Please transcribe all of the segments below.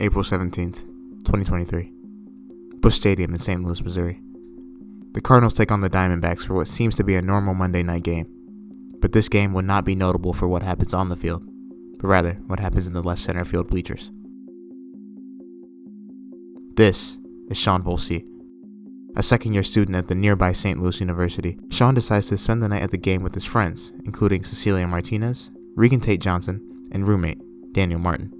April 17th, 2023. Busch Stadium in St. Louis, Missouri. The Cardinals take on the Diamondbacks for what seems to be a normal Monday night game. But this game will not be notable for what happens on the field, but rather what happens in the left center field bleachers. This is Sean Volcy, a second-year student at the nearby St. Louis University. Sean decides to spend the night at the game with his friends, including Cecilia Martinez, Regan Tate Johnson, and roommate Daniel Martin.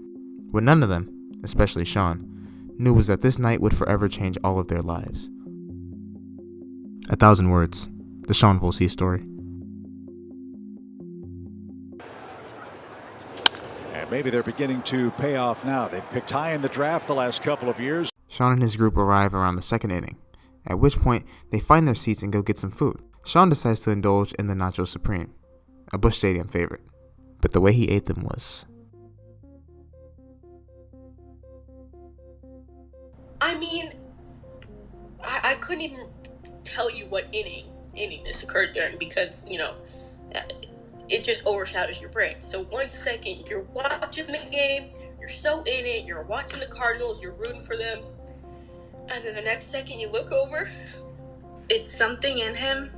What none of them, especially Sean, knew was that this night would forever change all of their lives. 1,000 words, the Sean Volcy story. And maybe they're beginning to pay off now. They've picked high in the draft the last couple of years. Sean and his group arrive around the second inning, at which point they find their seats and go get some food. Sean decides to indulge in the Nacho Supreme, a Busch Stadium favorite, but the way he ate them was... I mean, I couldn't even tell you what inning this occurred during because, it just overshadows your brain. So 1 second you're watching the game, you're so in it, you're watching the Cardinals, you're rooting for them, and then the next second you look over. It's something in him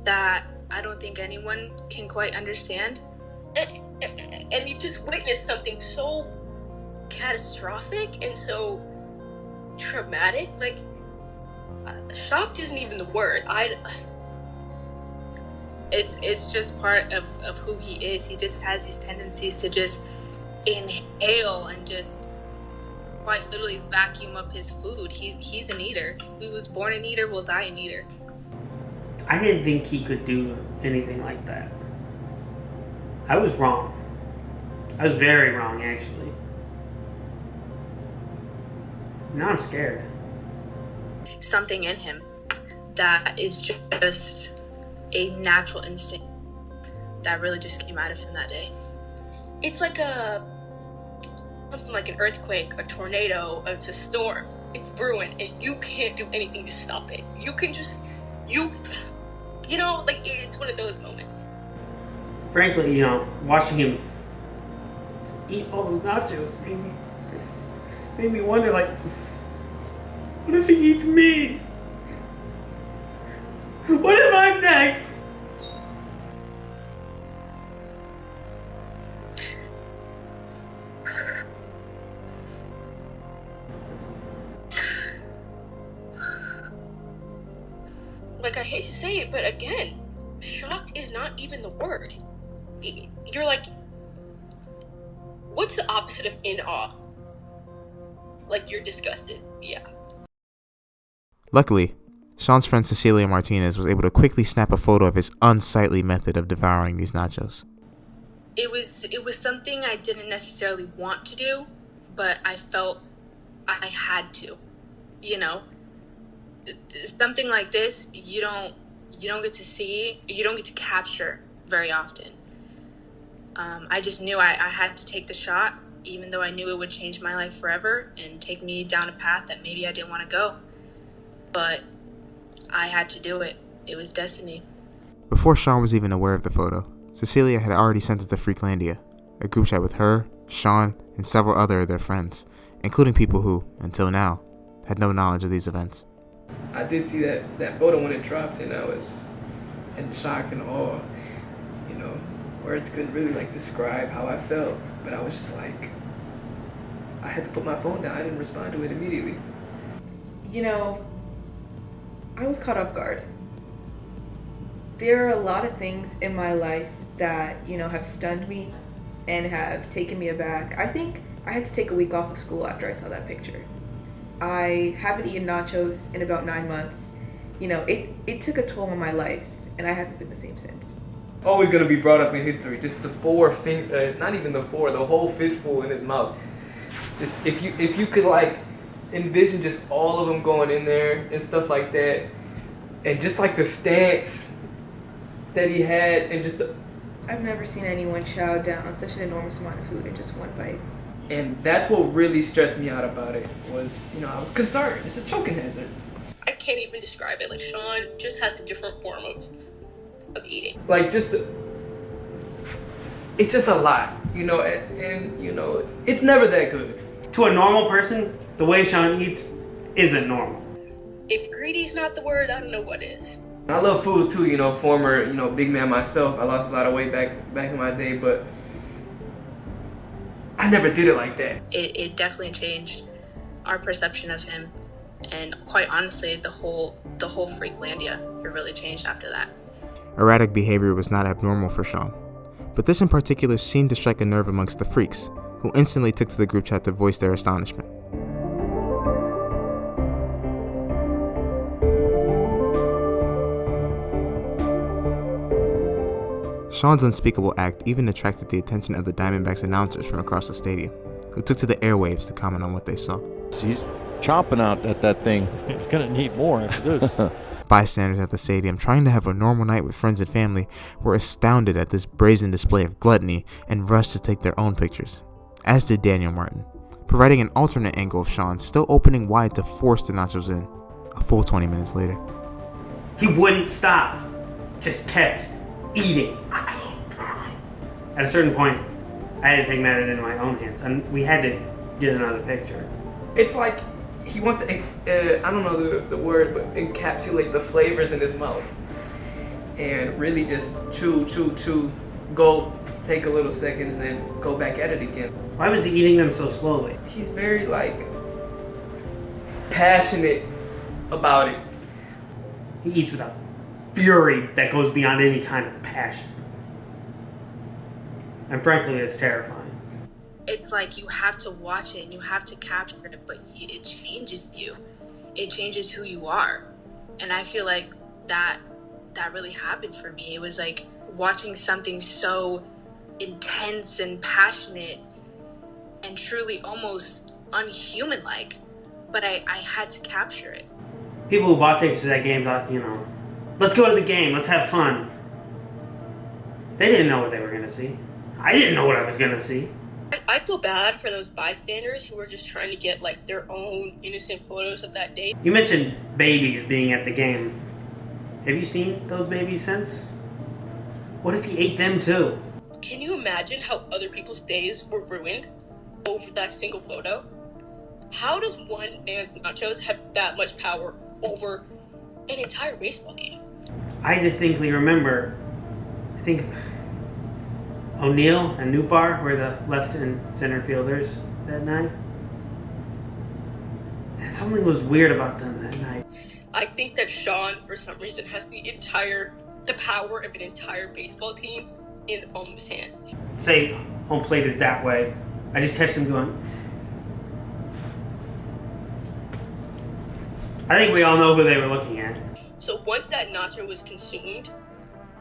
that I don't think anyone can quite understand. And you just witnessed something so catastrophic and so traumatic. Like, shocked isn't even the word. It's just part of who he is. He just has these tendencies to just inhale and just quite literally vacuum up his food. He's an eater. He was born an eater, will die an eater. I didn't think he could do anything like that. I was wrong. I was very wrong, actually. Now I'm scared. Something in him that is just a natural instinct that really just came out of him that day. It's like something like an earthquake, a tornado, it's a storm. It's brewing, and you can't do anything to stop it. You can just, it's one of those moments. Frankly, watching him eat all those nachos made me wonder, what if he eats me? What if I'm next? Like, I hate to say it, but again, shocked is not even the word. You're like, what's the opposite of in awe? Like, you're disgusted. Yeah. Luckily, Sean's friend Cecilia Martinez was able to quickly snap a photo of his unsightly method of devouring these nachos. It was something I didn't necessarily want to do, but I felt I had to. Something like this you don't get to see, you don't get to capture very often. I just knew I had to take the shot, even though I knew it would change my life forever and take me down a path that maybe I didn't want to go. But I had to do it. It was destiny. Before Sean was even aware of the photo, Cecilia had already sent it to Freaklandia, a group chat with her, Sean, and several other of their friends, including people who, until now, had no knowledge of these events. I did see that photo when it dropped, and I was in shock and awe. Words couldn't really describe how I felt, but I was just I had to put my phone down. I didn't respond to it immediately. I was caught off guard. There are a lot of things in my life that, have stunned me and have taken me aback. I think I had to take a week off of school after I saw that picture. I haven't eaten nachos in about 9 months. It took a toll on my life, and I haven't been the same since. Always gonna be brought up in history. Just the not even the whole fistful in his mouth. Just if you could envision just all of them going in there and stuff like that, and just the stance that he had, and just I've never seen anyone chow down on such an enormous amount of food in just one bite. And that's what really stressed me out about it was, I was concerned. It's a choking hazard. I can't even describe it. Sean just has a different form of eating. It's just a lot, and it's never that good. To a normal person, the way Sean eats isn't normal. If greedy's not the word, I don't know what is. I love food too, former, big man myself. I lost a lot of weight back in my day, but I never did it like that. It definitely changed our perception of him, and quite honestly, the whole Freaklandia, it really changed after that. Erratic behavior was not abnormal for Sean, but this in particular seemed to strike a nerve amongst the freaks, who instantly took to the group chat to voice their astonishment. Sean's unspeakable act even attracted the attention of the Diamondbacks announcers from across the stadium, who took to the airwaves to comment on what they saw. He's chomping out at that thing. He's going to need more after this. Bystanders at the stadium, trying to have a normal night with friends and family, were astounded at this brazen display of gluttony and rushed to take their own pictures, as did Daniel Martin, providing an alternate angle of Sean still opening wide to force the nachos in, a full 20 minutes later. He wouldn't stop, just kept eating. At a certain point, I had to take matters into my own hands, and we had to get another picture. It's like he wants to, I don't know the word, but encapsulate the flavors in his mouth. And really just chew, go take a little second, and then go back at it again. Why was he eating them so slowly? He's very, passionate about it. He eats with a fury that goes beyond any kind of passion. And frankly, it's terrifying. It's like you have to watch it and you have to capture it, but it changes you. It changes who you are. And I feel like that really happened for me. It was like watching something so intense and passionate and truly almost unhuman-like, but I had to capture it. People who bought tickets to that game thought, let's go to the game, let's have fun. They didn't know what they were going to see. I didn't know what I was going to see. I feel bad for those bystanders who were just trying to get their own innocent photos of that day. You mentioned babies being at the game. Have you seen those babies since? What if he ate them too? Can you imagine how other people's days were ruined over that single photo? How does one man's nachos have that much power over an entire baseball game? I distinctly remember, I think O'Neill and Newbar were the left and center fielders that night. And something was weird about them that night. I think that Sean, for some reason, has the power of an entire baseball team in the palm of his hand. Say home plate is that way. I just catch them going. I think we all know who they were looking at. So once that nacho was consumed,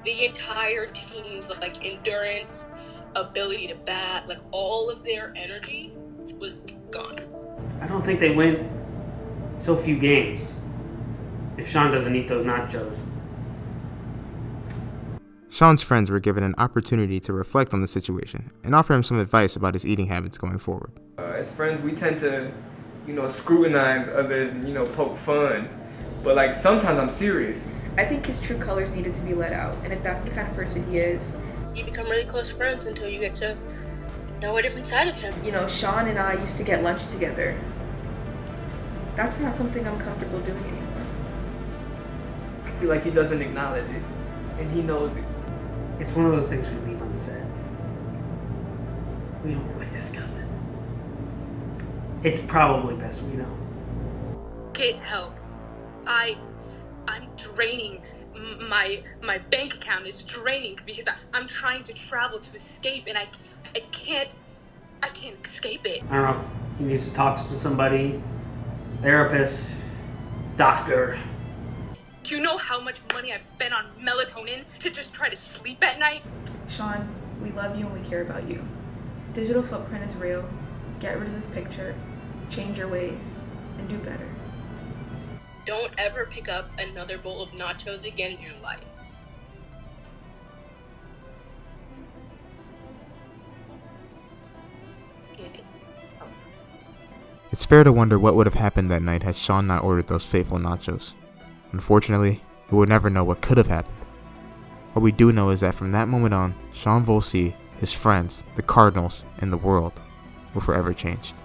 the entire team's endurance, ability to bat, all of their energy was gone. I don't think they win so few games if Sean doesn't eat those nachos. Sean's friends were given an opportunity to reflect on the situation and offer him some advice about his eating habits going forward. As friends, we tend to, scrutinize others and, poke fun. But, sometimes I'm serious. I think his true colors needed to be let out. And if that's the kind of person he is, You become really close friends until you get to know a different side of him. Sean and I used to get lunch together. That's not something I'm comfortable doing anymore. I feel like he doesn't acknowledge it. And he knows it. It's one of those things we leave unsaid. We don't really discuss it. It's probably best we don't. Get help. I'm draining. My bank account is draining because I'm trying to travel to escape, and I can't escape it. I don't know if he needs to talk to somebody, therapist, doctor. Do you know how much money I've spent on melatonin to just try to sleep at night? Sean, we love you and we care about you. Digital footprint is real. Get rid of this picture, change your ways, and do better. Don't ever pick up another bowl of nachos again in your life. It's fair to wonder what would have happened that night had Sean not ordered those fateful nachos. Unfortunately, we will never know what could have happened. What we do know is that from that moment on, Sean Volcy, his friends, the Cardinals, and the world were forever changed.